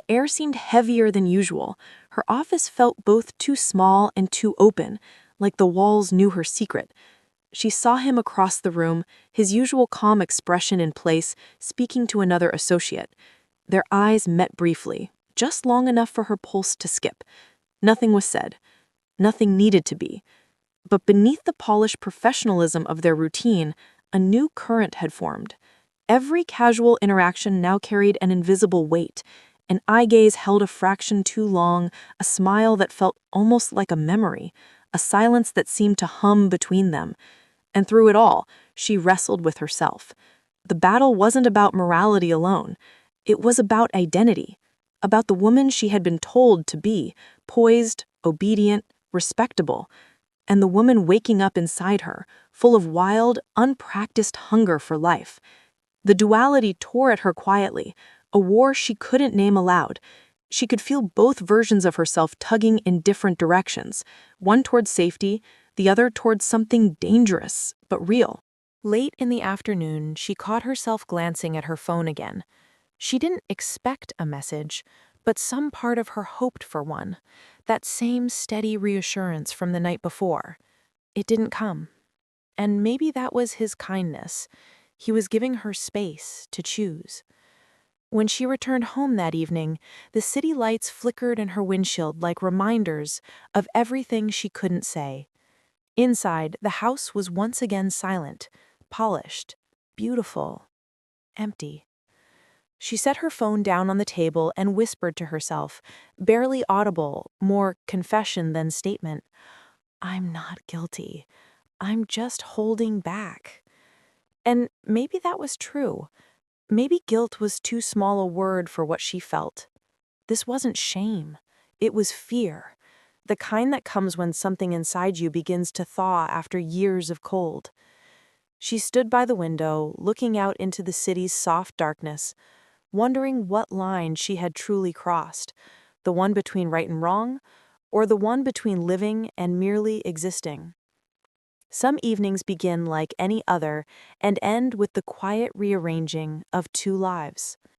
air seemed heavier than usual. Her office felt both too small and too open, like the walls knew her secret. She saw him across the room, his usual calm expression in place, speaking to another associate. Their eyes met briefly, just long enough for her pulse to skip. Nothing was said. Nothing needed to be. But beneath the polished professionalism of their routine, a new current had formed. Every casual interaction now carried an invisible weight. An eye gaze held a fraction too long, a smile that felt almost like a memory, a silence that seemed to hum between them. And through it all, she wrestled with herself. The battle wasn't about morality alone. It was about identity, about the woman she had been told to be, poised, obedient, respectable, and the woman waking up inside her, full of wild, unpracticed hunger for life. The duality tore at her quietly, a war she couldn't name aloud. She could feel both versions of herself tugging in different directions, one towards safety, the other towards something dangerous, but real. Late in the afternoon, she caught herself glancing at her phone again. She didn't expect a message, but some part of her hoped for one, that same steady reassurance from the night before. It didn't come. And maybe that was his kindness. He was giving her space to choose. When she returned home that evening, the city lights flickered in her windshield like reminders of everything she couldn't say. Inside, the house was once again silent, polished, beautiful, empty. She set her phone down on the table and whispered to herself, barely audible, more confession than statement, "I'm not guilty. I'm just holding back." And maybe that was true. Maybe guilt was too small a word for what she felt. This wasn't shame. It was fear. The kind that comes when something inside you begins to thaw after years of cold. She stood by the window, looking out into the city's soft darkness, wondering what line she had truly crossed, the one between right and wrong, or the one between living and merely existing. Some evenings begin like any other and end with the quiet rearranging of two lives.